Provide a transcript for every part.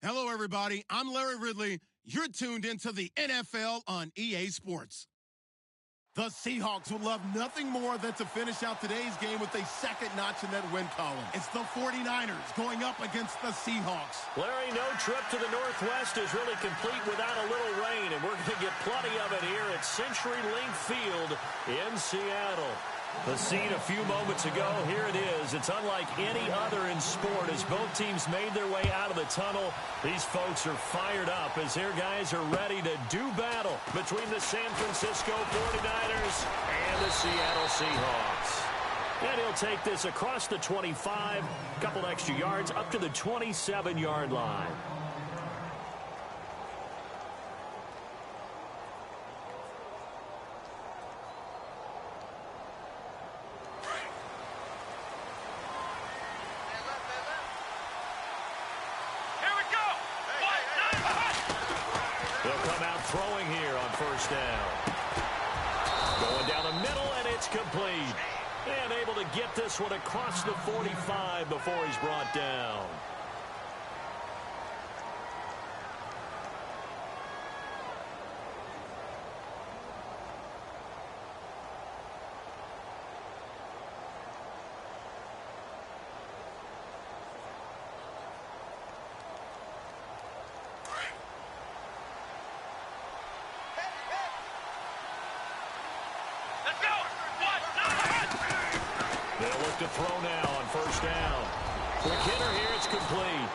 Hello, everybody. I'm Larry Ridley. You're tuned into the NFL on EA Sports. The Seahawks would love nothing more than to finish out today's game with a second notch in that win column. It's the 49ers going up against the Seahawks. Larry, no trip to the Northwest is really complete without a little rain, and we're going to get plenty of it here at CenturyLink Field in Seattle. The scene a few moments ago, here it is. It's unlike any other in sport as both teams made their way out of the tunnel. These folks are fired up as their guys are ready to do battle between the San Francisco 49ers and the Seattle Seahawks. And he'll take this across the 25, a couple extra yards up to the 27-yard line. Throwing here on first down. Going down the middle, and it's complete. And able to get this one across the 45 before he's brought down. To throw now on first down. Quick hitter here, it's complete.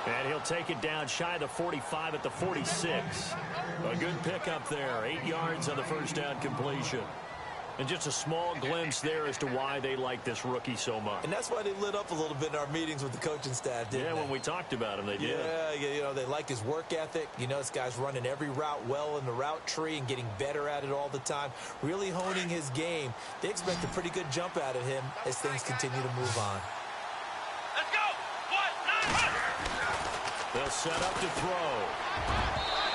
And he'll take it down shy of the 45 at the 46. A good pickup there. 8 yards on the first down completion. And just a small glimpse there as to why they like this rookie so much. And that's why they lit up a little bit in our meetings with the coaching staff, didn't they? When we talked about him, they did. Yeah, they like his work ethic. You know, this guy's running every route well in the route tree and getting better at it all the time, really honing his game. They expect a pretty good jump out of him as things continue to move on. Let's go! They'll set up to throw.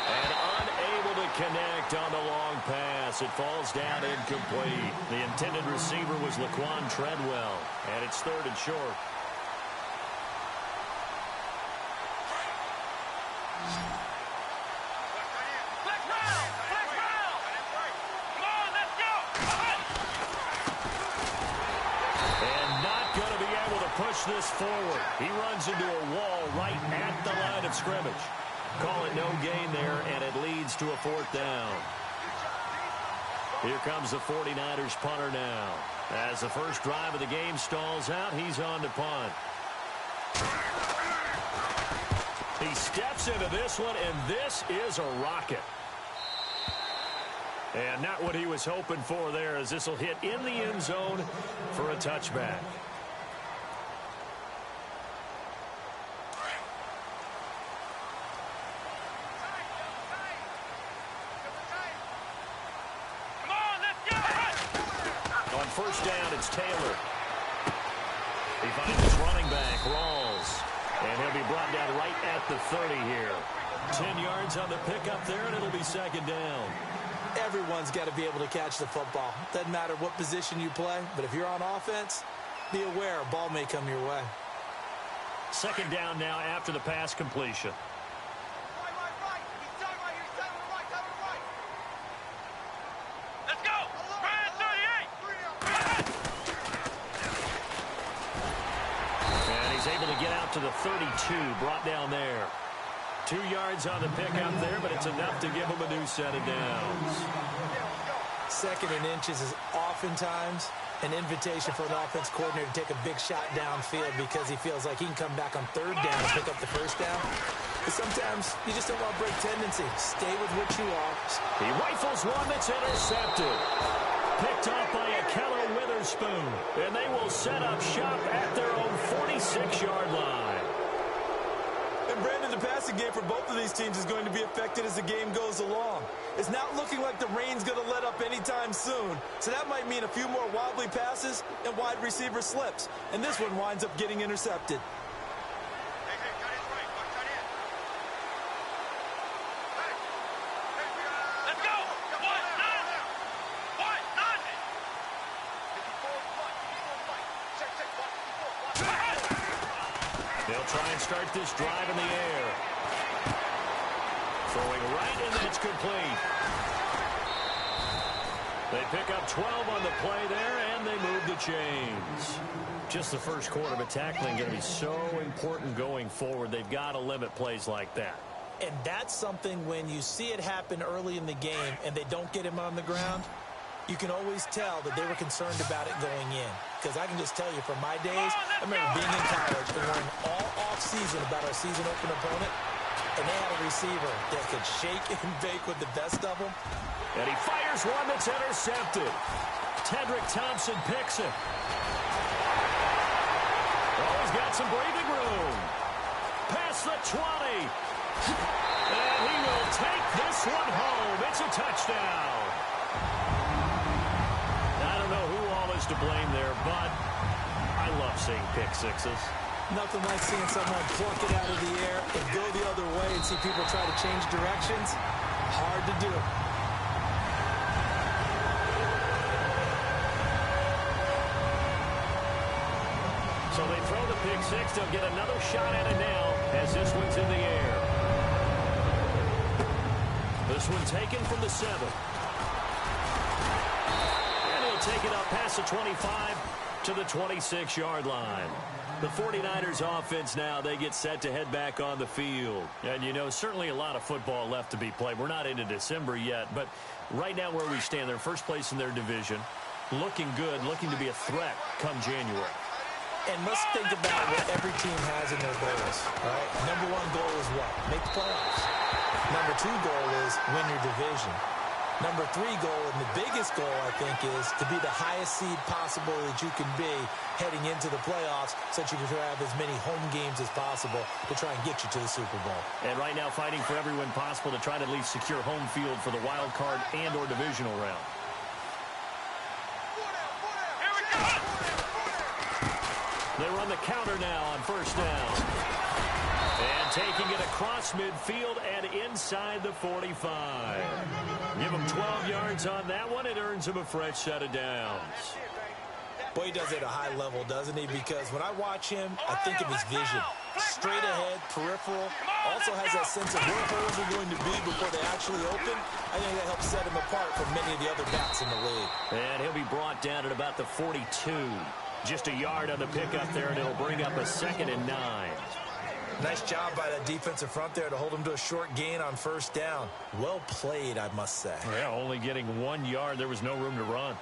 And unable to connect on the long pass. It falls down incomplete. The intended receiver was Laquan Treadwell. And it's 3rd and short. And not going to be able to push this forward. He runs into a wall right at the line of scrimmage. Call it no gain there, and it leads to a 4th down. Here comes the 49ers punter now. As the first drive of the game stalls out, he's on to punt. He steps into this one, and this is a rocket. And not what he was hoping for there, as this will hit in the end zone for a touchback. First down, it's Taylor. He finds his running back, Rawls. And he'll be brought down right at the 30 here. 10 yards on the pickup there, and it'll be 2nd down. Everyone's got to be able to catch the football. Doesn't matter what position you play, but if you're on offense, be aware a ball may come your way. 2nd down now after the pass completion. Able to get out to the 32, brought down there. 2 yards on the pickup there, but it's enough to give him a new set of downs. 2nd and inches is oftentimes an invitation for an offense coordinator to take a big shot downfield because he feels like he can come back on 3rd down and pick up the 1st down. But sometimes you just don't want to break tendency. Stay with what you are. He rifles one that's intercepted. Picked off by a Keller Witherspoon. And they will set up shop at their own 46-yard line. And Brandon, the passing game for both of these teams is going to be affected as the game goes along. It's not looking like the rain's going to let up anytime soon. So that might mean a few more wobbly passes and wide receiver slips. And this one winds up getting intercepted. They'll try and start this drive in the air. Throwing right, and that's complete. They pick up 12 on the play there, and they move the chains. Just the first quarter, but tackling going to be so important going forward. They've got to limit plays like that. And that's something when you see it happen early in the game and they don't get him on the ground, you can always tell that they were concerned about it going in. Because I can just tell you from my days, I remember being in college and learning all off-season about our season open opponent, and they had a receiver that could shake and bake with the best of them. And he fires one that's intercepted. Tedrick Thompson picks it. Oh, he's got some breathing room. Past the 20. And he will take this one home. It's a touchdown. I don't know who all is to blame there, but I love seeing pick sixes. Nothing like seeing someone pluck it out of the air and go the other way and see people try to change directions. Hard to do. So they throw the pick six. They'll get another shot at it now as this one's in the air. This one taken from the 7. And he'll take it up past the 25 to the 26-yard line. The 49ers offense now, they get set to head back on the field. And, you know, certainly a lot of football left to be played. We're not into December yet, but right now where we stand, they're first place in their division. Looking good, looking to be a threat come January. And let's think about what every team has in their goals, right? Number one goal is what? Make the playoffs. Number two goal is win your division. Number three goal, and the biggest goal, I think, is to be the highest seed possible that you can be heading into the playoffs so that you can have as many home games as possible to try and get you to the Super Bowl. And right now fighting for every win possible to try to at least secure home field for the wild card and or divisional round. They run the counter now on first down. And taking it across midfield and inside the 45. Give him 12 yards on that one. It earns him a fresh set of downs. Boy, he does it at a high level, doesn't he? Because when I watch him, I think of his vision. Straight ahead, peripheral. Also has that sense of where holes are going to be before they actually open. I think that helps set him apart from many of the other backs in the league. And he'll be brought down at about the 42. Just a yard on the pickup there, and it'll bring up a 2nd and 9. Nice job by that defensive front there to hold him to a short gain on first down. Well played, I must say. Yeah, only getting 1 yard. There was no room to run.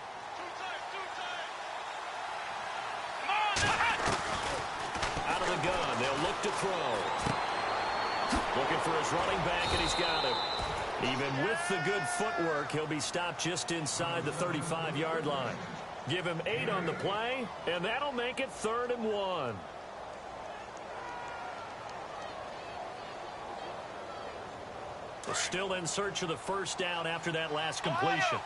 Out of the gun, they'll look to throw. Looking for his running back, and he's got him. Even with the good footwork, he'll be stopped just inside the 35-yard line. Give him 8 on the play, and that'll make it 3rd and 1. Still in search of the first down after that last completion.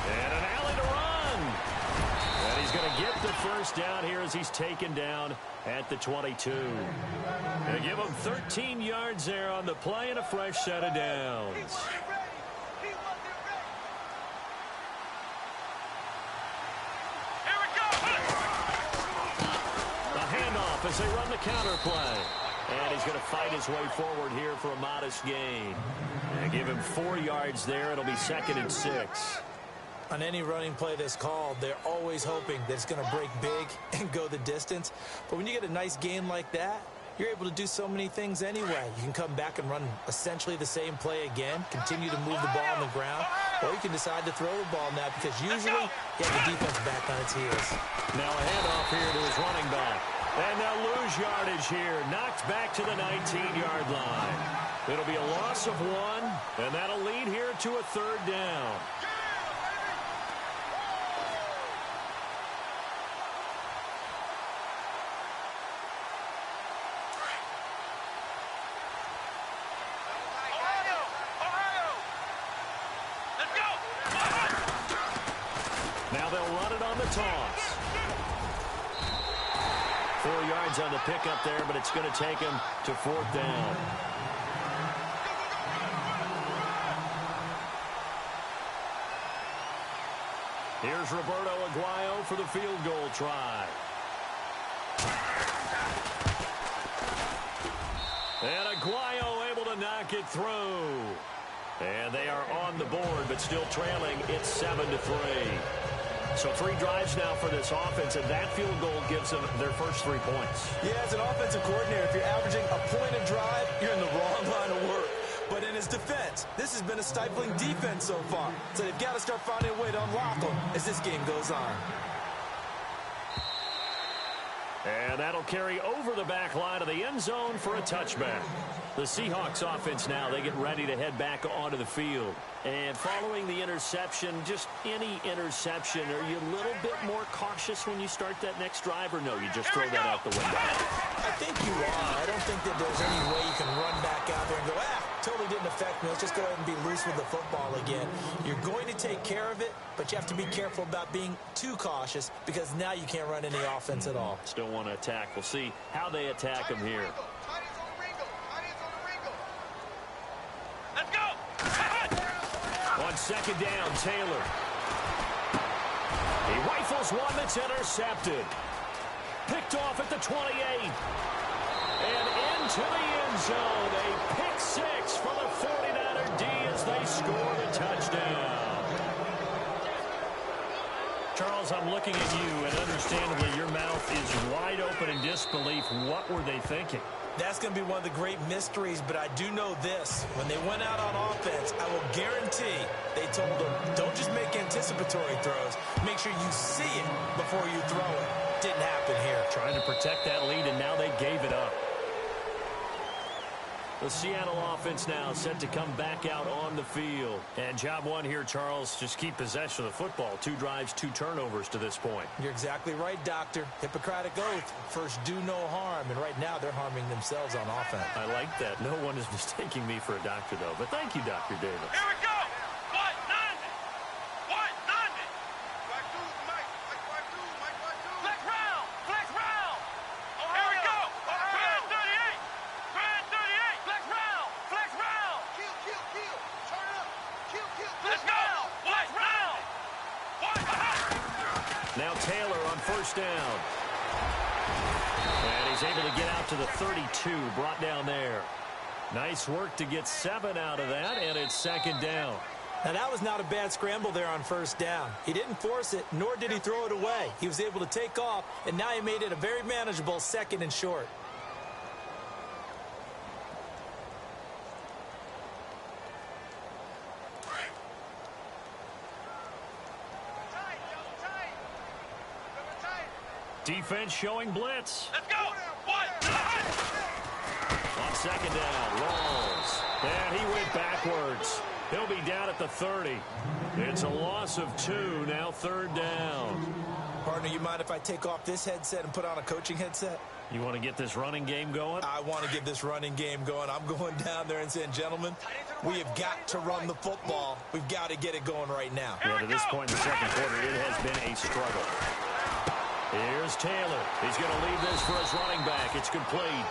And an alley to run. And he's going to get the first down here as he's taken down at the 22. They give him 13 yards there on the play and a fresh set of downs. As they run the counter play. And he's going to fight his way forward here for a modest gain. And give him 4 yards there. It'll be 2nd and 6. On any running play that's called, they're always hoping that it's going to break big and go the distance. But when you get a nice gain like that, you're able to do so many things anyway. You can come back and run essentially the same play again, continue to move the ball on the ground, or you can decide to throw the ball now because usually you have the defense back on its heels. Now a handoff here to his running back. And they'll lose yardage here. Knocked back to the 19-yard line. It'll be a loss of 1, and that'll lead here to a 3rd down. Now they'll run it on the toss. 4 yards on the pickup there, but it's going to take him to 4th down. Here's Roberto Aguayo for the field goal try. And Aguayo able to knock it through. And they are on the board, but still trailing. It's 7-3. So 3 drives now for this offense, and that field goal gives them their first 3 points. Yeah, as an offensive coordinator, if you're averaging a point a drive, you're in the wrong line of work. But in his defense, this has been a stifling defense so far. So they've got to start finding a way to unlock them as this game goes on. And that'll carry over the back line of the end zone for a touchback. The Seahawks offense now, they get ready to head back onto the field. And following the interception, just any interception, are you a little bit more cautious when you start that next drive, or no, you just throw that out the window? I think you are. I don't think that there's any way you can run back out there and go, totally didn't affect me. Let's just go ahead and be loose with the football again. You're going to take care of it, but you have to be careful about being too cautious because now you can't run any offense at all. Still want to attack. We'll see how they attack them here. Let's go! On second down, Taylor. He rifles one that's intercepted. Picked off at the 28. And into the end zone. A pick 6 for the 49er D as they score the touchdown. Charles, I'm looking at you, and understandably your mouth is wide open in disbelief. What were they thinking? That's going to be one of the great mysteries, but I do know this. When they went out on offense, I will guarantee they told them, don't just make anticipatory throws. Make sure you see it before you throw it. Didn't happen here. Trying to protect that lead, and now they gave it up. The Seattle offense now set to come back out on the field. And job one here, Charles, just keep possession of the football. 2 drives, 2 turnovers to this point. You're exactly right, Doctor. Hippocratic oath. First, do no harm. And right now, they're harming themselves on offense. I like that. No one is mistaking me for a doctor, though. But thank you, Dr. Davis. Here we go! What? 90! What? 90! Flex round! Flex round! Here we go! Grand 38! Grand 38! Flex round! Flex round! Kill! Turn it up! Kill! Let's go! Flex round! What? Now Taylor on first down. And he's able to get out to the 32, brought down there. Nice work to get 7 out of that, and it's second down. Now, that was not a bad scramble there on first down. He didn't force it, nor did he throw it away. He was able to take off, and now he made it a very manageable 2nd and short. Defense showing blitz. Let's go! What? On second down, rolls. And he went backwards. He'll be down at the 30. It's a loss of 2, now 3rd down. Partner, you mind if I take off this headset and put on a coaching headset? You want to get this running game going? I want to get this running game going. I'm going down there and saying, gentlemen, we have got to run the football. We've got to get it going right now. Yeah, to this point in the second quarter, it has been a struggle. Here's Taylor. He's going to leave this for his running back. It's complete.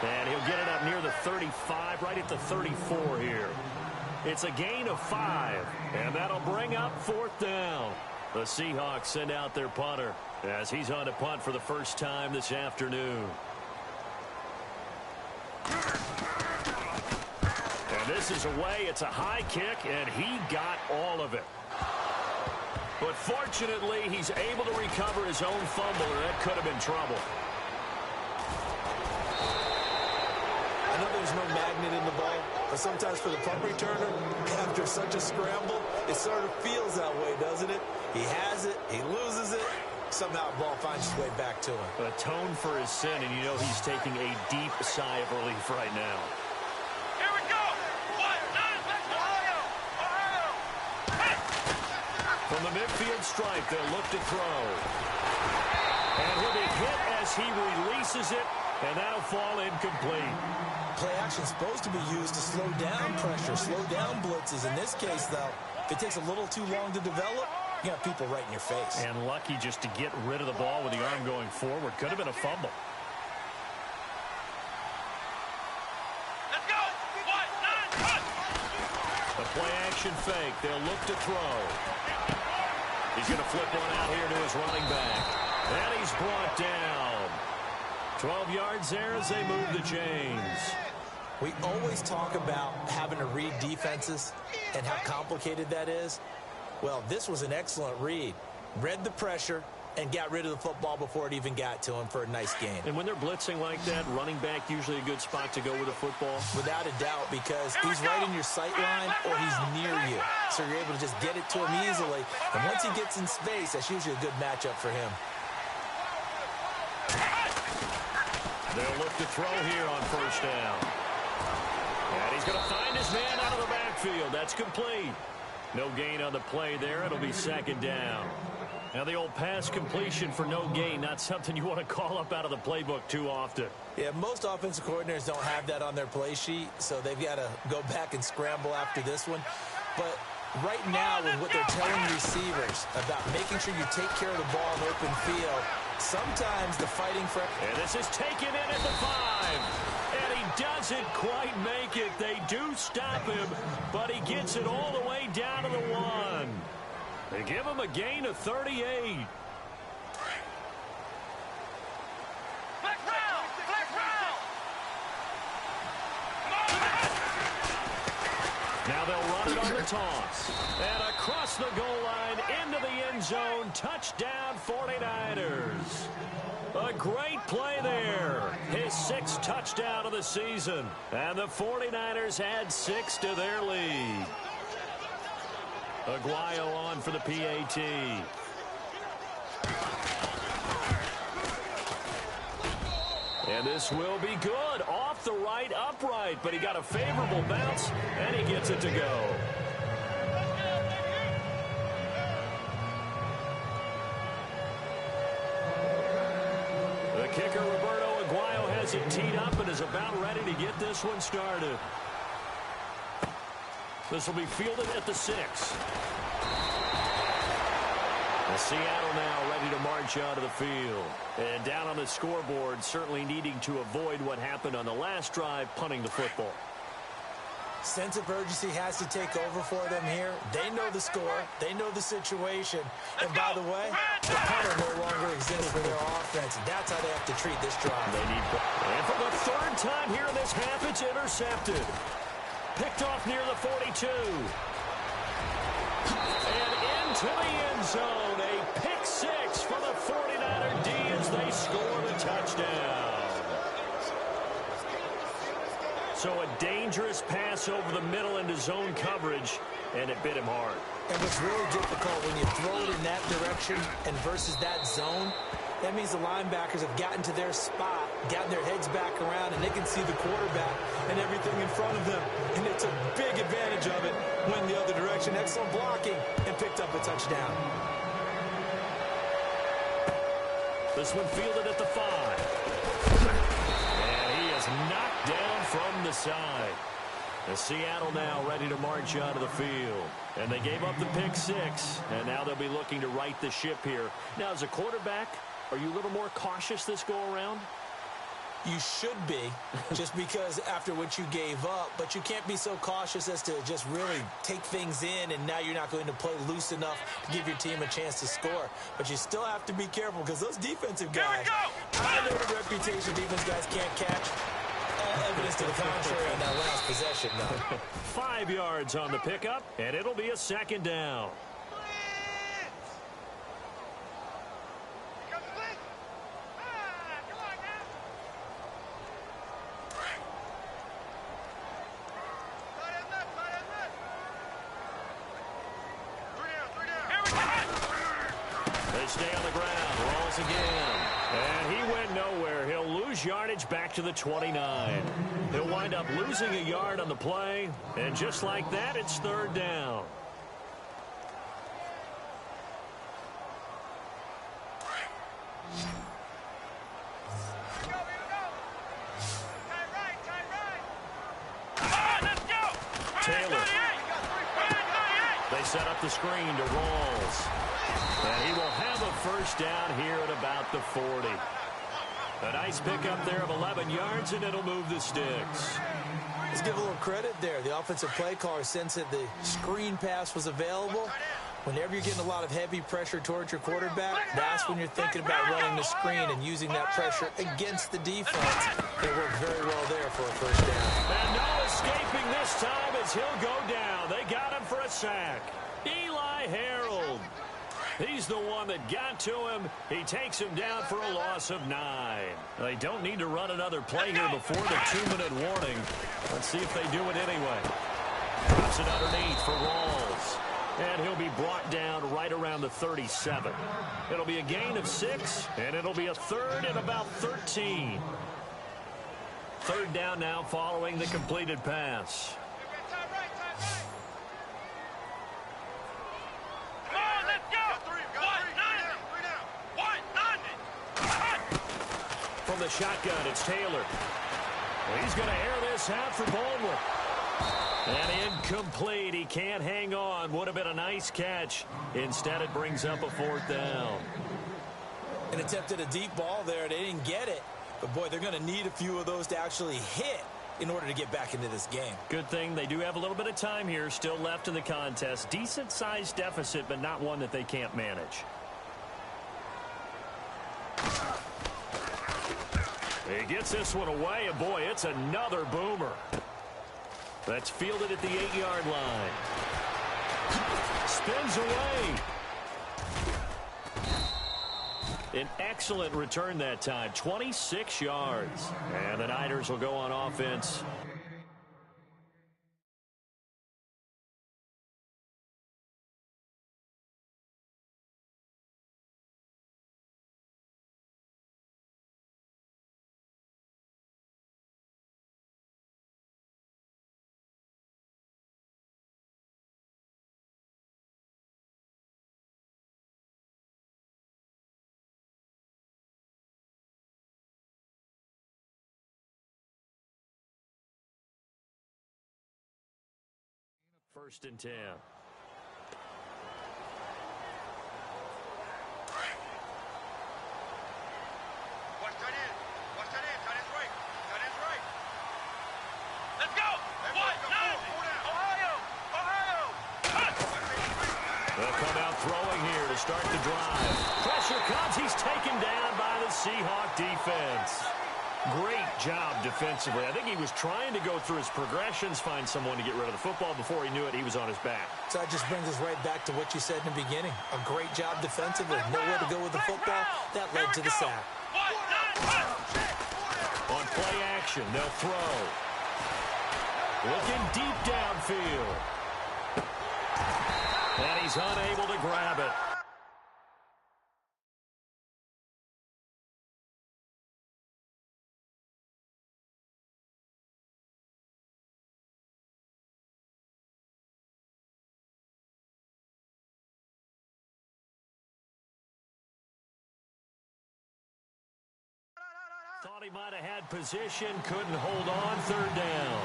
And he'll get it up near the 35, right at the 34 here. It's a gain of 5, and that'll bring up 4th down. The Seahawks send out their punter as he's on to punt for the first time this afternoon. And this is away. It's a high kick, and he got all of it. But fortunately, he's able to recover his own fumble, or that could have been trouble. I know there's no magnet in the ball, but sometimes for the punt returner, after such a scramble, it sort of feels that way, doesn't it? He has it, he loses it, somehow the ball finds its way back to him. Atone for his sin, and you know he's taking a deep sigh of relief right now. Here we go! What? Ohio! From the midfield stripe, they'll look to throw. And he'll be hit as he releases it, and that'll fall incomplete. Play action is supposed to be used to slow down pressure, slow down blitzes. In this case, though, if it takes a little too long to develop, you got people right in your face. And lucky just to get rid of the ball with the arm going forward. Could have been a fumble. Let's go! What? The play action fake. They'll look to throw. He's going to flip one out here to his running back. And he's brought down. 12 yards there as they move the chains. We always talk about having to read defenses and how complicated that is. Well, this was an excellent read. Read the pressure and got rid of the football before it even got to him for a nice gain. And when they're blitzing like that, running back usually a good spot to go with the football? Without a doubt, because he's right in your sight line or he's near you. So you're able to just get it to him easily. And once he gets in space, that's usually a good matchup for him. They'll look to throw here on first down. And he's going to find his man out of the backfield. That's complete. No gain on the play there. It'll be second down. Now the old pass completion for no gain, not something you want to call up out of the playbook too often. Yeah, most offensive coordinators don't have that on their play sheet, so they've got to go back and scramble after this one. But right now, with what they're telling receivers about making sure you take care of the ball in open field, sometimes the fighting for... And this is taken in at the 5. And he doesn't quite make it. They do stop him, but he gets it all the way down to the 1. They give him a gain of 38. Flex round! Flex round! Now they'll run it on the toss. And across the goal line into the end zone. Touchdown 49ers. A great play there. His 6th touchdown of the season. And the 49ers add 6 to their lead. Aguayo on for the PAT. And this will be good. Off the right upright, but he got a favorable bounce, and he gets it to go. The kicker, Roberto Aguayo, has it teed up and is about ready to get this one started. This will be fielded at the 6. And Seattle now ready to march out of the field. And down on the scoreboard, certainly needing to avoid what happened on the last drive, punting the football. Sense of urgency has to take over for them here. They know the score. They know the situation. And by the way, the punter no longer exists for their offense. And that's how they have to treat this drive. They need, and for the 3rd time here in this half, it's intercepted. Picked off near the 42. And into the end zone. A pick 6 for the 49er D as they score the touchdown. So a dangerous pass over the middle into zone coverage, and it bit him hard. And what's really difficult when you throw it in that direction and versus that zone, that means the linebackers have gotten to their spot, gotten their heads back around, and they can see the quarterback and everything in front of them. And they took big advantage of it, went the other direction. Excellent blocking, and picked up a touchdown. This one fielded at the 5. And he is knocked down from the side. The Seattle now ready to march out of the field. And they gave up the pick 6, and now they'll be looking to right the ship here. Now, as a quarterback, are you a little more cautious this go-around? You should be, just because after what you gave up, but you can't be so cautious as to just really take things in, and now you're not going to play loose enough to give your team a chance to score. But you still have to be careful, because those defensive guys, I know the reputation defense guys can't catch. Evidence to the contrary on that last possession, though. 5 yards on the pickup, and it'll be a 2nd down. They stay on the ground, rolls again. And he went nowhere. He'll lose yardage back to the 29. He'll wind up losing a yard on the play. And just like that, it's 3rd down. Taylor. They set up the screen to Rawls. And he will have a 1st down here at about the 40. A nice pickup there of 11 yards, and it'll move the sticks. Let's give a little credit there. The offensive play caller sensed that the screen pass was available. Whenever you're getting a lot of heavy pressure towards your quarterback, that's when you're thinking about running the screen and using that pressure against the defense. They work very well there for a first down. And no escaping this time as he'll go down. They got him for a sack. Eli Harold. He's the one that got to him. He takes him down for a loss of 9. They don't need to run another play here before the 2-minute warning. Let's see if they do it anyway. Drops it underneath for Rawls. And he'll be brought down right around the 37. It'll be a gain of 6, and it'll be a third and about 13. Third down now following the completed pass. From the shotgun, it's Taylor. He's going to air this out for Baldwin. And incomplete. He can't hang on. Would have been a nice catch. Instead, it brings up a 4th down. And attempted a deep ball there. They didn't get it. But, boy, they're going to need a few of those to actually hit in order to get back into this game. Good thing they do have a little bit of time here still left in the contest. Decent-sized deficit, but not one that they can't manage. He gets this one away, and boy, it's another boomer. That's fielded at the 8-yard line. Spins away. An excellent return that time, 26 yards. And the Niners will go on offense. First and 10. Watch tight end. Watch tight end. Tight end's right. Tight end's right. Let's go. What? Ohio. They'll come out throwing here to start the drive. Pressure comes. He's taken down by the Seahawk defense. Great job defensively. I think he was trying to go through his progressions, find someone to get rid of the football. Before he knew it, he was on his back. So that just brings us right back to what you said in the beginning. A great job defensively. Nowhere to go with the football. That led to the sack. On play action, they'll throw. Looking deep downfield. And he's unable to grab it. Thought he might have had position, couldn't hold on, third down.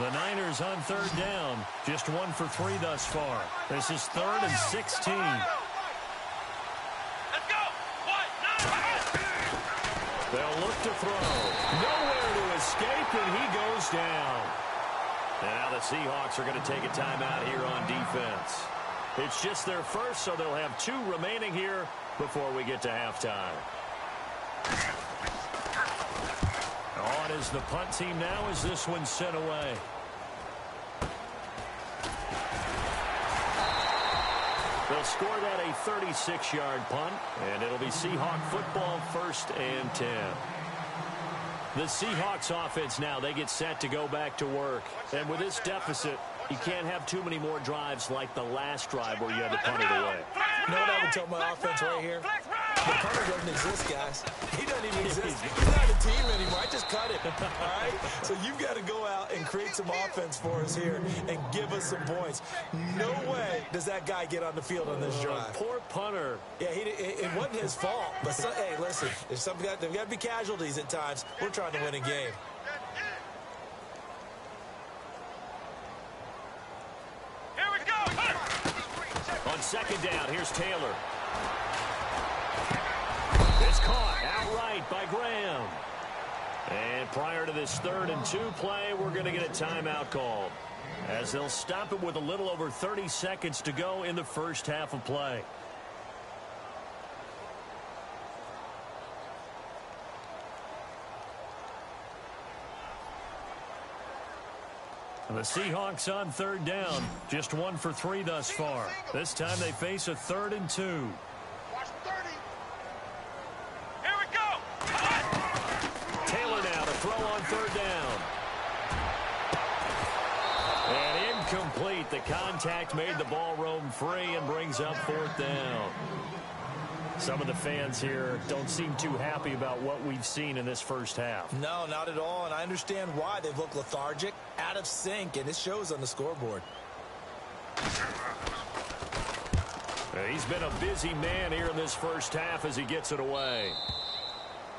The Niners on third down, just 1 for 3 thus far. This is 3rd and 16. Let's go. They'll look to throw. Nowhere to escape, and he goes down. Now the Seahawks are going to take a timeout here on defense. It's just their first, so they'll have 2 remaining here before we get to halftime. On is the punt team now as this one's sent away. They'll score that a 36-yard punt, and it'll be Seahawk football, 1st and 10. The Seahawks offense now, they get set to go back to work. And with this deficit, you can't have too many more drives like the last drive where you had to punt it away. You know what I would tell my offense right here? The punter doesn't exist, guys. He doesn't even exist. He's not a team anymore. I just cut him, all right? So you've got to go out and create some offense for us here and give us some points. No way does that guy get on the field on this drive. Poor punter. Yeah, it wasn't his fault. But, hey, listen, there's got to be casualties at times. We're trying to win a game. Here we go. On second down, here's Taylor. It's caught outright by Graham. And prior to this 3rd and 2 play, we're going to get a timeout called, as they'll stop it with a little over 30 seconds to go in the first half of play. The Seahawks on 3rd down, just 1 for 3 thus far. This time they face a 3rd and 2. Watch 30. Here we go. Taylor now to throw on 3rd down. And incomplete. The contact made the ball roam free and brings up 4th down. Some of the fans here don't seem too happy about what we've seen in this first half. No, not at all, and I understand why. They've looked lethargic, out of sync, and it shows on the scoreboard. He's been a busy man here in this first half as he gets it away.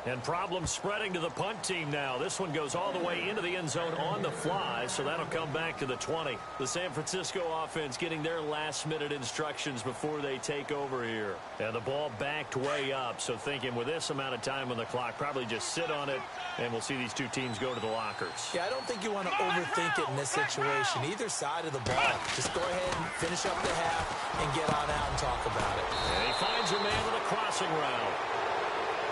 And problems spreading to the punt team now. This one goes all the way into the end zone on the fly, so that'll come back to the 20. The San Francisco offense getting their last-minute instructions before they take over here. And the ball backed way up, so thinking with this amount of time on the clock, probably just sit on it, and we'll see these two teams go to the lockers. Yeah, I don't think you want to overthink it in this situation. Either side of the ball. Just go ahead and finish up the half and get on out and talk about it. And he finds a man with a crossing route.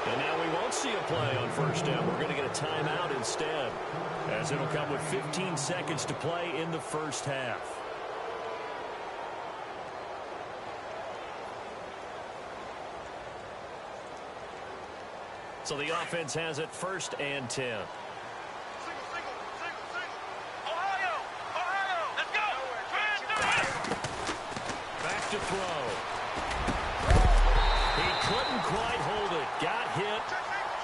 And now we won't see a play on 1st down. We're going to get a timeout instead, as it'll come with 15 seconds to play in the first half. So the offense has it 1st and 10. Single. Ohio, let's go. Back to throw. He couldn't quite hold it. Got hit.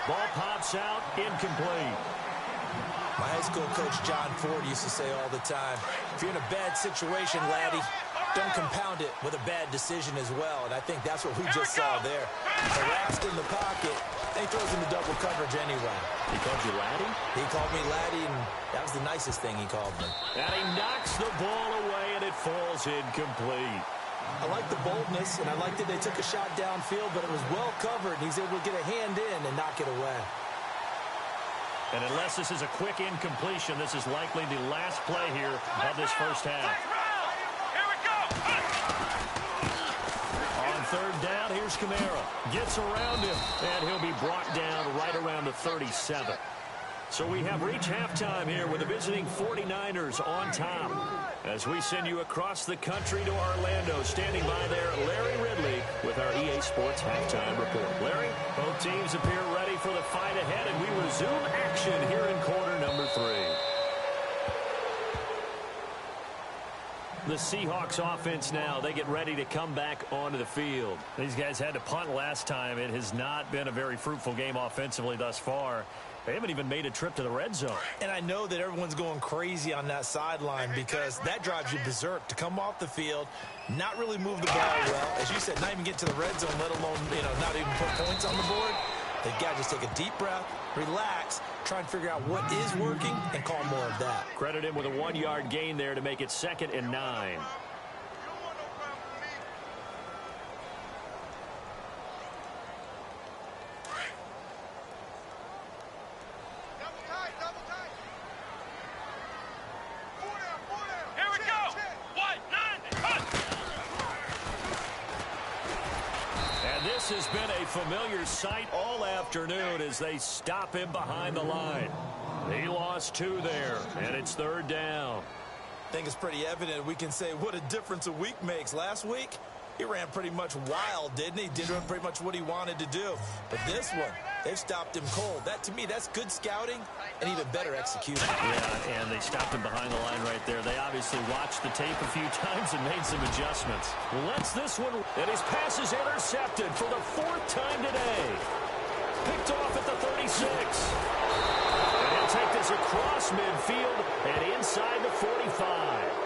Ball pops out. Incomplete. My high school coach, John Ford, used to say all the time, if you're in a bad situation, laddie, don't compound it with a bad decision as well. And I think that's what we just saw there. Harassed in the pocket. He throws into double coverage anyway. He called you laddie? He called me laddie, and that was the nicest thing he called me. And he knocks the ball away, and it falls incomplete. I like the boldness, and I like that they took a shot downfield, but it was well covered, and he's able to get a hand in and knock it away. And unless this is a quick incompletion, this is likely the last play here of this first half. Here we go. On 3rd down, here's Kamara. Gets around him, and he'll be brought down right around the 37. So we have reached halftime here with the visiting 49ers on top. As we send you across the country to Orlando, standing by there, Larry Ridley with our EA Sports Halftime Report. Larry, both teams appear ready for the fight ahead, and we resume action here in quarter number 3. The Seahawks offense now, they get ready to come back onto the field. These guys had to punt last time. It has not been a very fruitful game offensively thus far. They haven't even made a trip to the red zone. And I know that everyone's going crazy on that sideline because that drives you berserk to come off the field, not really move the ball well. As you said, not even get to the red zone, let alone, not even put points on the board. They've got to just take a deep breath, relax, try and figure out what is working, and call more of that. Credit him with a 1-yard gain there to make it 2nd and 9. This has been a familiar sight all afternoon as they stop him behind the line. He lost 2 there, and it's 3rd down. I think it's pretty evident. We can say what a difference a week makes. Last week, he ran pretty much wild, didn't he? Did pretty much what he wanted to do. But this one, they've stopped him cold. That, to me, that's good scouting and even better execution. Yeah, and they stopped him behind the line right there. They obviously watched the tape a few times and made some adjustments. Lets this one, and his pass is intercepted for the 4th time today. Picked off at the 36. And he'll take this across midfield and inside the 45.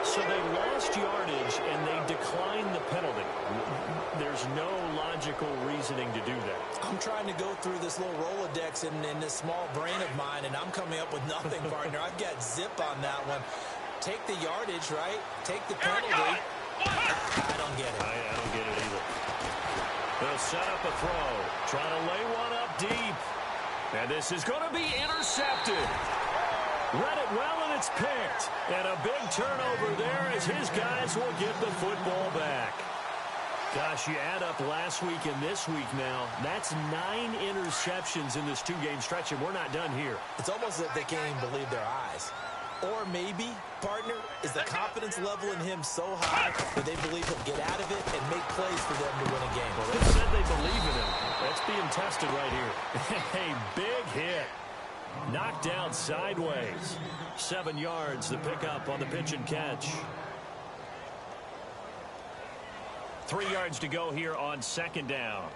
So they lost yardage, and they declined the penalty. There's no logical reasoning to do that. I'm trying to go through this little Rolodex in this small brain of mine, and I'm coming up with nothing, partner. I've got zip on that one. Take the yardage, right? Take the penalty. I don't get it. I don't get it either. They'll set up a throw. Trying to lay one up deep. And this is going to be intercepted. Read it well, and it's picked. And a big turnover there as his guys will get the football back. Gosh, you add up last week and this week now, that's 9 interceptions in this two-game stretch, and we're not done here. It's almost as if they can't even believe their eyes. Or maybe, partner, is the confidence level in him so high that they believe he'll get out of it and make plays for them to win a game. Well, they said they believe in him. That's being tested right here. A big hit. Knocked down sideways. 7 yards, the pickup on the pitch and catch. 3 yards to go here on second down.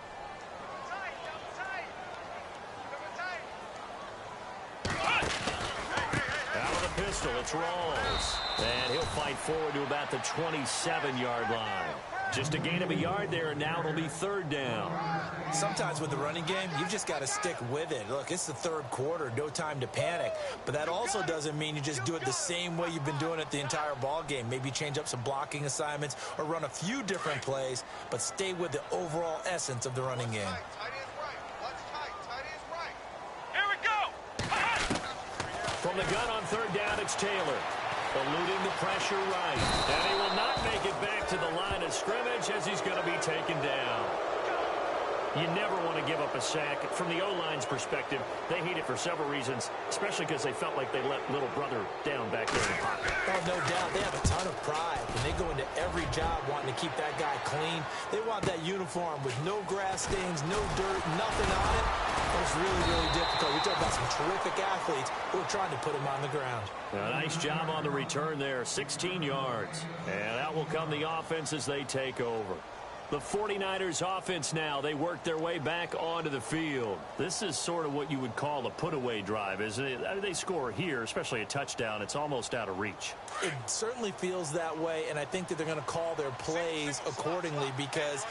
Out of the pistol, it's Rawls. And he'll fight forward to about the 27-yard line. Just a gain of a yard there, and now it'll be third down. Sometimes with the running game, you've just got to stick with it. Look, it's the third quarter, no time to panic. But that also doesn't mean you just do it the same way you've been doing it the entire ball game. Maybe change up some blocking assignments or run a few different plays, but stay with the overall essence of the running game. Here we go. From the gun on third down, it's Taylor. Eluding the pressure right. And he will not make it back to the line of scrimmage as he's going to be taken down. You never want to give up a sack. From the O-line's perspective, they hate it for several reasons, especially because they felt like they let little brother down back there in the pocket. Oh, no doubt. They have a ton of pride. When they go into every job wanting to keep that guy clean, they want that uniform with no grass stains, no dirt, nothing on it. It's really, really difficult. We talk about some terrific athletes who are trying to put him on the ground. A nice job on the return there, 16 yards. And out will come the offense as they take over. The 49ers offense now, they work their way back onto the field. This is sort of what you would call a put-away drive, isn't it? I mean, they score here, especially a touchdown. It's almost out of reach. It certainly feels that way, and I think that they're going to call their plays accordingly because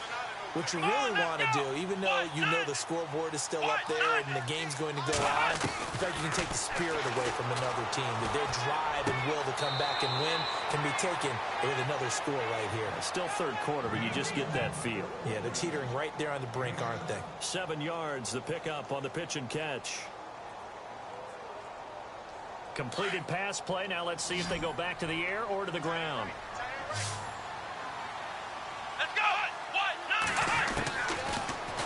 what you really want to do, even though you know the scoreboard is still up there and the game's going to go on, in fact, you can take the spirit away from another team. That their drive and will to come back and win can be taken with another score right here. It's still third quarter, but you just get that feel. Yeah, they're teetering right there on the brink, aren't they? 7 yards, the pickup on the pitch and catch. Completed pass play. Now let's see if they go back to the air or to the ground. Let's go.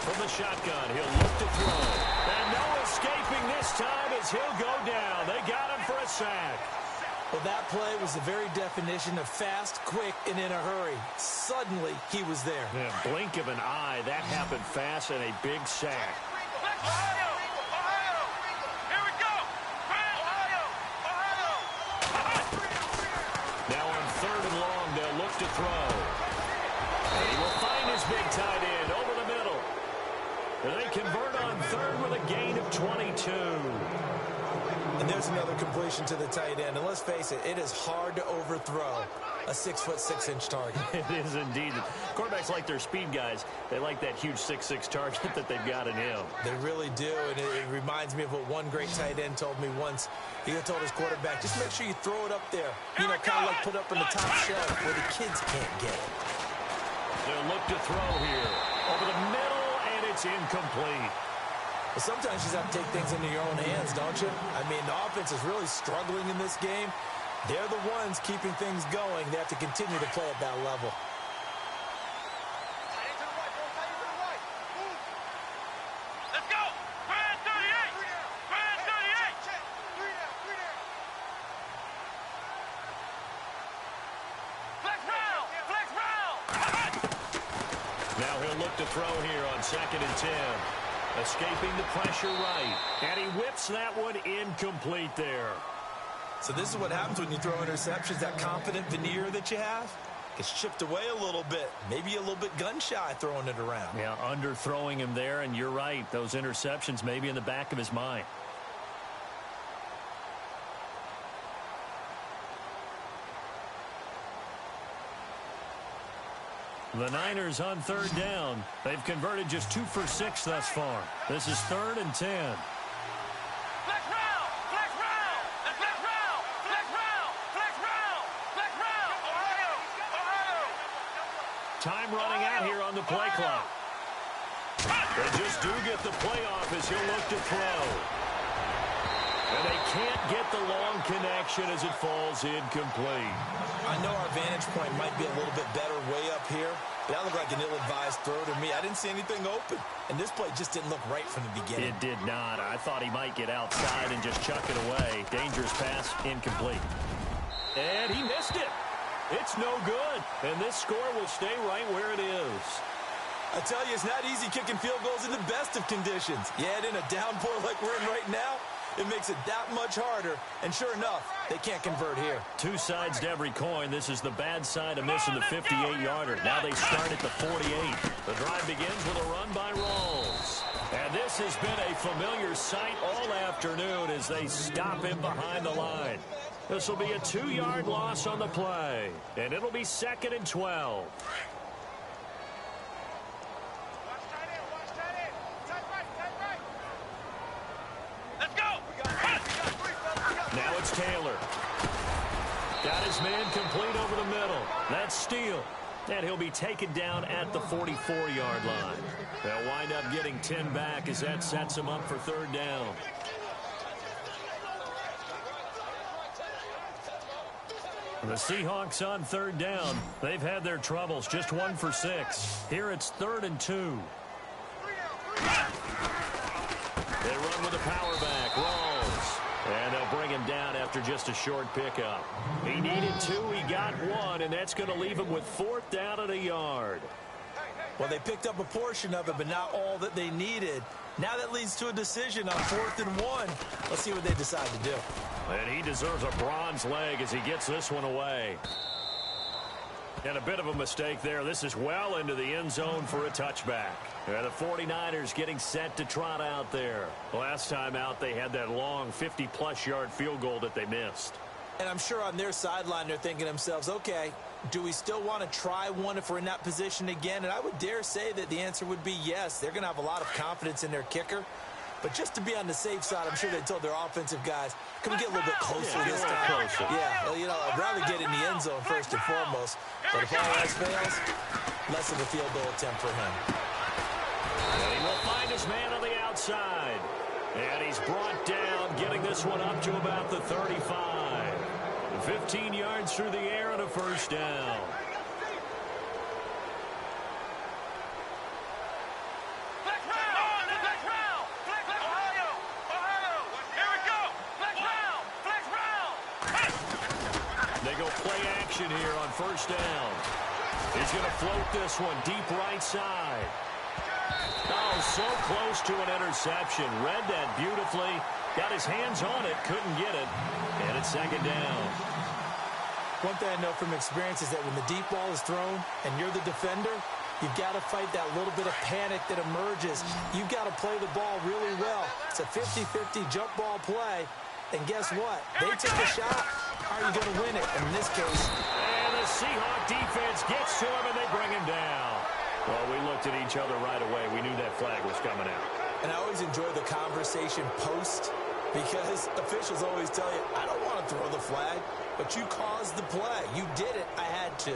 From the shotgun, he'll look to throw. And no escaping this time as he'll go down. They got him for a sack. Well, that play was the very definition of fast, quick, and in a hurry. Suddenly, he was there. Yeah, blink of an eye. That happened fast and a big sack. Ohio! Ohio! Here we go! Ohio! Ohio! Now on third and long, they'll look to throw. And he will find his big tight end over the middle. And they convert on third with a gain of 22. And there's another completion to the tight end. And let's face it, it is hard to overthrow a 6'6" target. It is indeed. Quarterbacks like their speed guys. They like that huge 6'6" target that they've got in him. They really do, and it reminds me of what one great tight end told me once. He told his quarterback, just make sure you throw it up there. You know, kind of like put up in the top shelf where the kids can't get it. They'll look to throw here. Over the middle, and it's incomplete. But sometimes you just have to take things into your own hands, don't you? I mean, the offense is really struggling in this game. They're the ones keeping things going. They have to continue to play at that level. Let's go! Grand 38! Grand 38! Flex round! Flex round! Now he'll look to throw here on 2nd and 10. Escaping the pressure right. And he whips that one incomplete there. So this is what happens when you throw interceptions. That confident veneer that you have gets chipped away a little bit. Maybe a little bit gun-shy throwing it around. Yeah, underthrowing him there, and you're right. Those interceptions may be in the back of his mind. The Niners on third down. They've converted just 2 for 6 thus far. This is 3rd and 10. Flex round! Flex round! And flex round! Flex round! Flex round! Flex round! Ohio! Ohio! Time running out here on the play clock. They just do get the playoff as he'll look to throw. And they can't get the long connection as it falls incomplete. I know our vantage point might be a little bit better way up here, but that looked like an ill-advised throw to me. I didn't see anything open, and this play just didn't look right from the beginning. It did not. I thought he might get outside and just chuck it away. Dangerous pass, incomplete. And he missed it. It's no good, and this score will stay right where it is. I tell you, it's not easy kicking field goals in the best of conditions. Yet in a downpour like we're in right now, it makes it that much harder. And sure enough, they can't convert here. Two sides to every coin. This is the bad side of missing the 58-yarder. Now they start at the 48. The drive begins with a run by Rawls. And this has been a familiar sight all afternoon as they stop him behind the line. This will be a 2-yard loss on the play. And it'll be 2nd and 12. Now it's Taylor. Got his man complete over the middle. That's Steele. And he'll be taken down at the 44-yard line. They'll wind up getting 10 back as that sets him up for 3rd down. The Seahawks on 3rd down. They've had their troubles. Just 1 for 6. Here it's 3rd and 2. They run with a power back. Rawls. And they'll bring him down after just a short pickup. He needed 2. He got 1. And that's going to leave him with 4th down at a yard. Well, they picked up a portion of it, but not all that they needed. Now that leads to a decision on 4th and 1. Let's see what they decide to do. And he deserves a bronze leg as he gets this one away. And a bit of a mistake there. This is well into the end zone for a touchback. And the 49ers getting set to trot out there. Last time out, they had that long 50-plus yard field goal that they missed. And I'm sure on their sideline, they're thinking to themselves, okay, do we still want to try one if we're in that position again? And I would dare say that the answer would be yes. They're going to have a lot of confidence in their kicker. But just to be on the safe side, I'm sure they told their offensive guys, can we get a little bit closer this time? Closer. Yeah, well, you know, I'd rather get in the end zone first and foremost. But if all else fails, less of a field goal attempt for him. And he will find his man on the outside. And he's brought down, getting this one up to about the 35. 15 yards through the air and a 1st down. Here on 1st down. He's going to float this one deep right side. Oh, so close to an interception. Read that beautifully. Got his hands on it. Couldn't get it. And it's 2nd down. One thing I know from experience is that when the deep ball is thrown and you're the defender, you've got to fight that little bit of panic that emerges. You've got to play the ball really well. It's a 50-50 jump ball play. And guess what? They took a shot. How are you going to win it? In this case. And the Seahawk defense gets to him, and they bring him down. Well, we looked at each other right away. We knew that flag was coming out. And I always enjoy the conversation post because officials always tell you, I don't want to throw the flag, but you caused the play. You did it. I had to.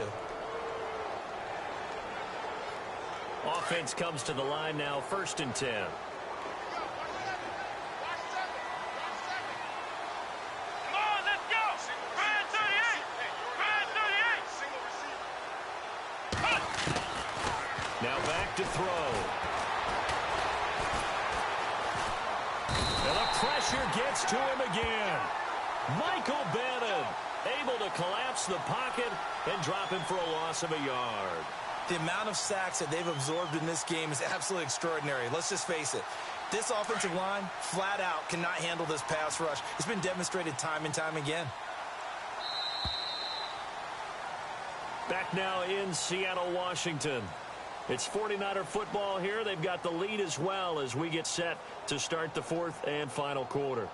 Offense comes to the line now, 1st and 10. To throw. And the pressure gets to him again. Michael Bannon able to collapse the pocket and drop him for a loss of a yard. The amount of sacks that they've absorbed in this game is absolutely extraordinary. Let's just face it. This offensive line, flat out, cannot handle this pass rush. It's been demonstrated time and time again. Back now in Seattle, Washington. It's 49er football here. They've got the lead as well as we get set to start the 4th and final quarter.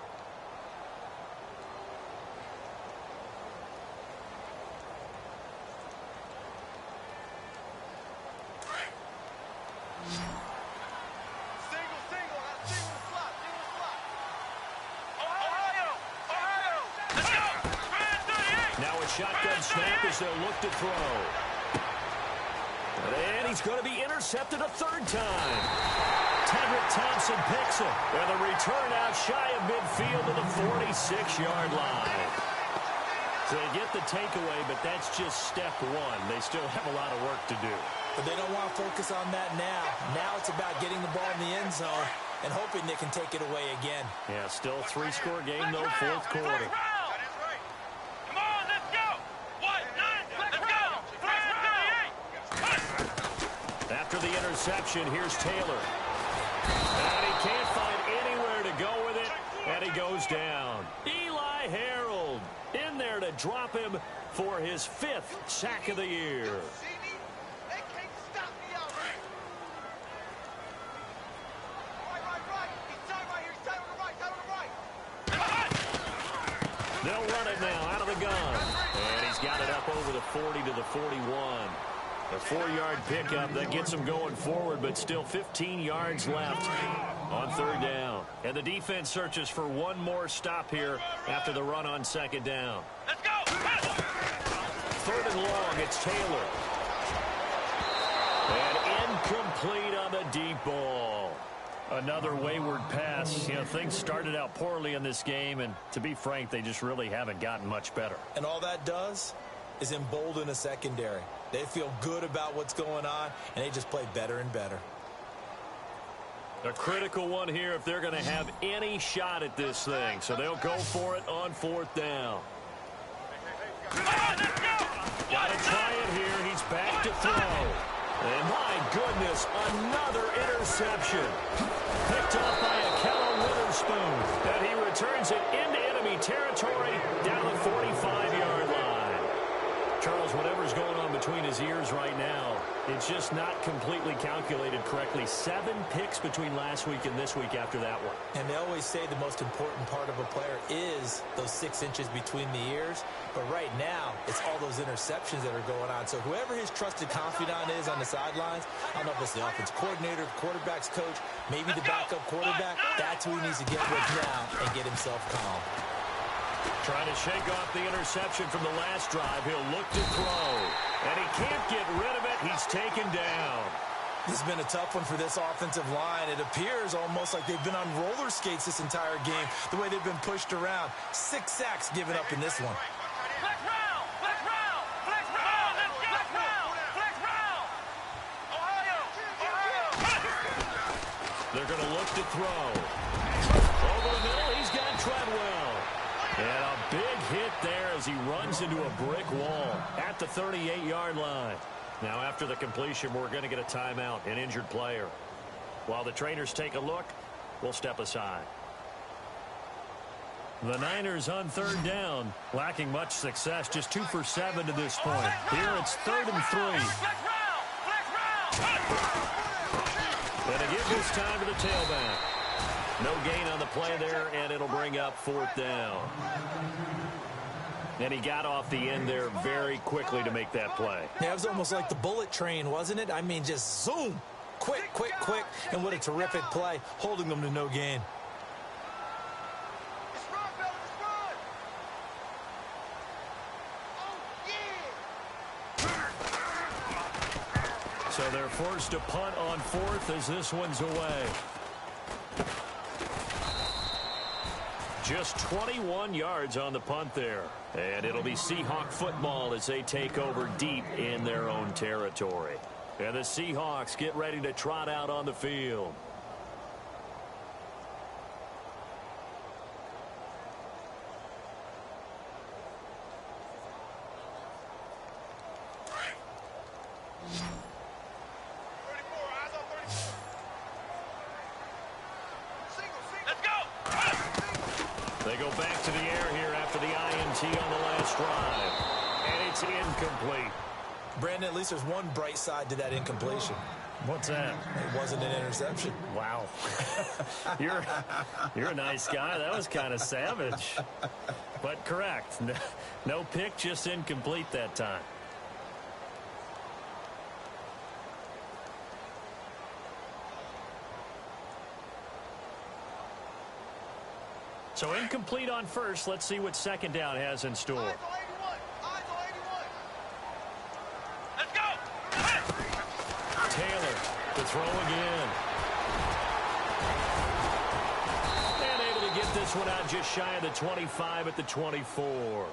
Now a shotgun snap as they'll look to throw. And he's going to be intercepted a third time. Tedrick Thompson picks it. And the return out shy of midfield to the 46-yard line. So they get the takeaway, but that's just step one. They still have a lot of work to do. But they don't want to focus on that now. Now it's about getting the ball in the end zone and hoping they can take it away again. Yeah, still a three-score game, though, fourth quarter. That is right. Come on, let's go. Let's go. After the interception, here's Taylor. And he can't find anywhere to go with it, and he goes down. Eli Harold in there to drop him for his 5th sack of the year. See me? They can't stop me out here. Right. He's tied right here. He's tied on the right. They'll run it now out of the gun. And he's got it up over the 40 to the 41. A 4-yard pickup that gets him going forward, but still 15 yards left on third down. And the defense searches for one more stop here after the run on second down. Let's go. Third and long, it's Taylor. And incomplete on the deep ball. Another wayward pass. You know, things started out poorly in this game, and to be frank, they just really haven't gotten much better. And all that does is embolden a secondary. They feel good about what's going on, and they just play better and better. A critical one here if they're going to have any shot at this thing. So they'll go for it on fourth down. Got to try it here. He's back to throw. And my goodness, another interception. Picked up by Akello Witherspoon. And he returns it into enemy territory down the 45-yard line. Charles, whatever's going on between his ears right now, it's just not completely calculated correctly. 7 picks between last week and this week after that one. And they always say the most important part of a player is those 6 inches between the ears. But right now, it's all those interceptions that are going on. So whoever his trusted confidant is on the sidelines, I don't know if it's the offense coordinator, quarterback's coach, maybe the backup quarterback, that's who he needs to get with now and get himself calm. Trying to shake off the interception from the last drive. He'll look to throw. And he can't get rid of it. He's taken down. This has been a tough one for this offensive line. It appears almost like they've been on roller skates this entire game, the way they've been pushed around. 6 sacks given up in this one. Flex round. Ohio. They're going to look to throw. Over the middle, he's got Treadwell. And a big hit there as he runs into a brick wall at the 38-yard line. Now, after the completion, we're going to get a timeout, an injured player. While the trainers take a look, we'll step aside. The Niners on third down, lacking much success, just 2 for 7 to this point. Here it's 3rd and 3. And a give this time to the tailback. No gain on the play there, and it'll bring up 4th down. And he got off the end there very quickly to make that play. Yeah, it was almost like the bullet train, wasn't it? I mean, just zoom. Quick. And what a terrific play, holding them to no gain. It's run, fellas, it's run. Oh, yeah. So they're forced to punt on 4th as this one's away. Just 21 yards on the punt there. And it'll be Seahawk football as they take over deep in their own territory. And the Seahawks get ready to trot out on the field. They go back to the air here after the INT on the last drive. And it's incomplete. Brandon, at least there's one bright side to that incompletion. What's that? It wasn't an interception. Wow. You're a nice guy. That was kind of savage. But correct. No pick, just incomplete that time. So incomplete on first. Let's see what second down has in store. Eyes on 81. Eyes on 81. Let's go. To throw again. And able to get this one out just shy of the 25 at the 24.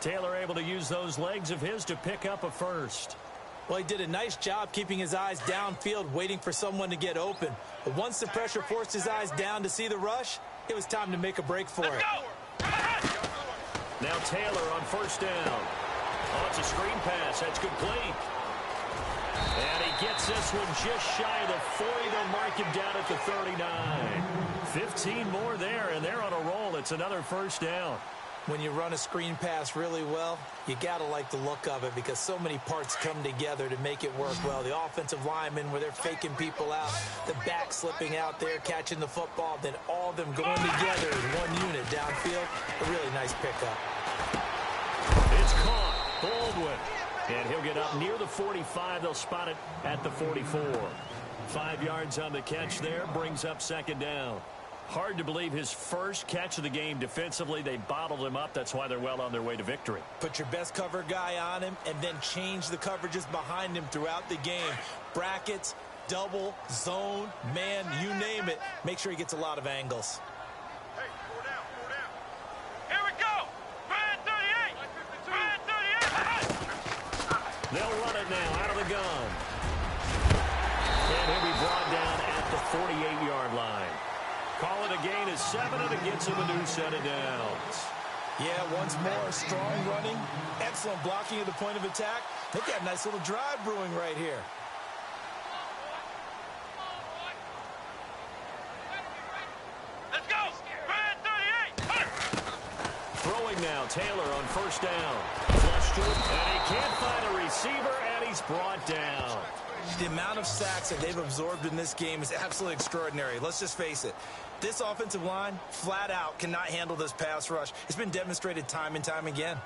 Taylor able to use those legs of his to pick up a first. Well, he did a nice job keeping his eyes downfield, waiting for someone to get open. But once the pressure forced his eyes down to see the rush, it was time to make a break for it. Now Taylor on first down. Oh, it's a screen pass. That's complete. And he gets this one just shy of the 40. They'll mark him down at the 39. 15 more there, and they're on a roll. It's another first down. When you run a screen pass really well, you got to like the look of it because so many parts come together to make it work well. The offensive linemen, where they're faking people out, the back slipping out there, catching the football, then all of them going together in one unit downfield. A really nice pickup. It's caught. Baldwin. And he'll get up near the 45. They'll spot it at the 44. 5 yards on the catch there. Brings up second down. Hard to believe his first catch of the game defensively. They bottled him up. That's why they're well on their way to victory. Put your best cover guy on him and then change the coverages behind him throughout the game. Brackets, double, zone, man, you name it. Make sure he gets a lot of angles. Hey, 4 down, 4 down. Here we go. Brand 38. Brand 38. They'll run it now out of the gun. And he'll be brought down at the 48-yard line. Call it a gain of 7, and it gets him a new set of downs. Yeah, once more, strong running, excellent blocking at the point of attack. They've got a nice little drive brewing right here. Let's go. Brand 38. Throwing now, Taylor on first down. Flush to it, and he can't find a receiver, and he's brought down. The amount of sacks that they've absorbed in this game is absolutely extraordinary. Let's just face it. This offensive line, flat out, cannot handle this pass rush. It's been demonstrated time and time again.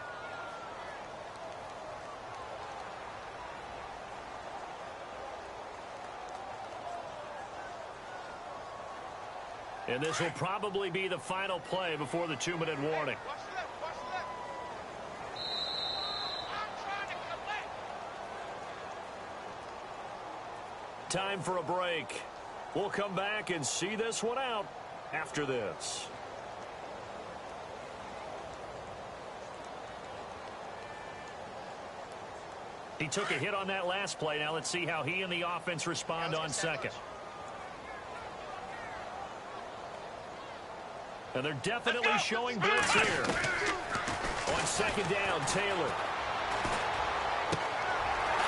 And this will probably be the final play before the 2-minute warning. Watch the left. Watch the left. I'm trying to collect. Time for a break. We'll come back and see this one out after this. He took a hit on that last play. Now let's see how he and the offense respond on second. And they're definitely showing blitz here. On second down, Taylor.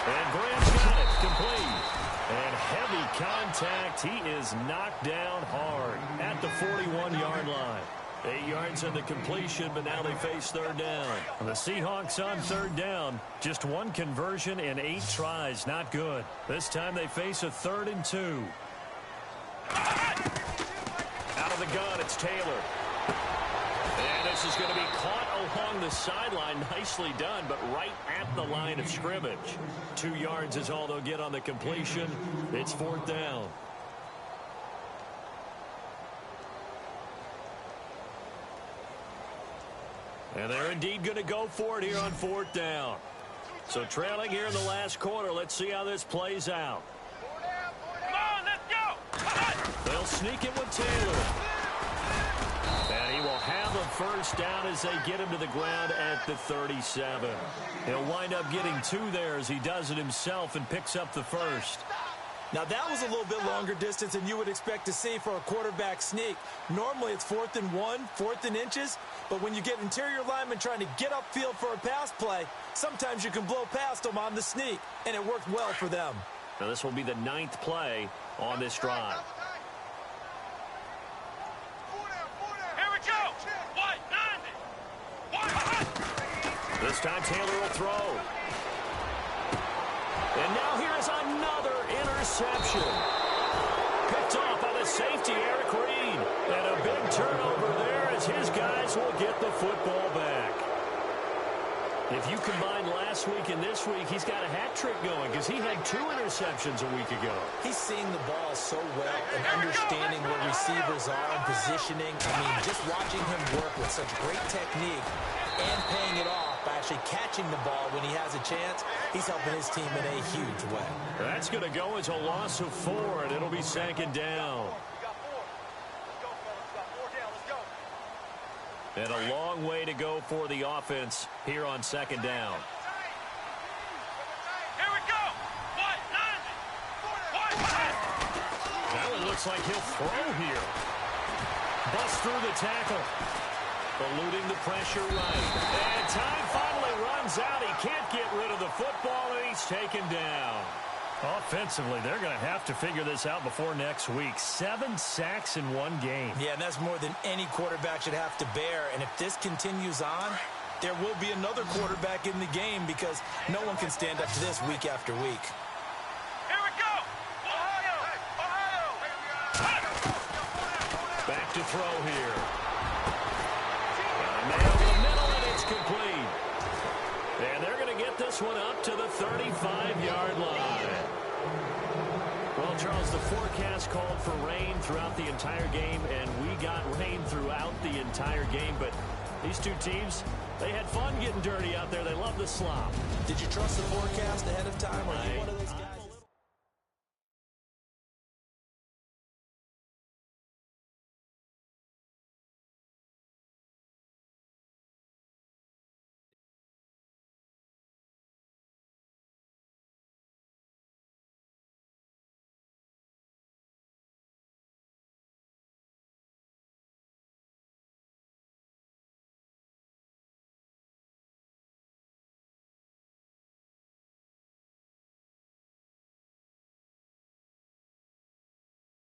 And Graham's got it. Complete. And heavy contact. He is knocked down hard at the 41-yard line. 8 yards on the completion, but now they face third down. The Seahawks on third down. Just one conversion in 8 tries. Not good. This time they face a 3rd and 2. Out of the gun, it's Taylor. And this is going to be caught along the sideline. Nicely done, but right at the line of scrimmage. 2 yards is all they'll get on the completion. It's 4th down. And they're indeed going to go for it here on 4th down. So trailing here in the last quarter. Let's see how this plays out. Come on, let's go. They'll sneak it with Taylor. And he will have a first down as they get him to the ground at the 37. He'll wind up getting 2 there as he does it himself and picks up the first. Now, that was a little bit longer distance than you would expect to see for a quarterback sneak. Normally, it's 4th and 1, 4th and inches. But when you get interior linemen trying to get upfield for a pass play, sometimes you can blow past them on the sneak, and it worked well for them. Now, this will be the 9th play on this drive. Here we go. White, 90. White. This time, Taylor will throw. And now here's another interception. Picked off by the safety, Eric Reed. And a big turnover there as his guys will get the football back. If you combine last week and this week, he's got a hat trick going because he had 2 interceptions a week ago. He's seeing the ball so well and understanding where receivers are and positioning. I mean, just watching him work with such great technique and paying it off by actually catching the ball when he has a chance. He's helping his team in a huge way. That's going to go as a loss of 4, and it'll be second down. And a long way to go for the offense here on second down. Here we go. That one looks like he'll throw here. Bust through the tackle. Eluding the pressure right. And time finally runs out. He can't get rid of the football, and he's taken down. Offensively, they're going to have to figure this out before next week. 7 sacks in one game. Yeah, and that's more than any quarterback should have to bear. And if this continues on, there will be another quarterback in the game because no one can stand up to this week after week. Here we go. Back to throw here. Nailed the middle, and it's complete. And they're going to get this one up to the 35-yard line. Well, Charles, the forecast called for rain throughout the entire game, and we got rain throughout the entire game. But these two teams, they had fun getting dirty out there. They love the slop. Did you trust the forecast ahead of time? Or are you one of those guys?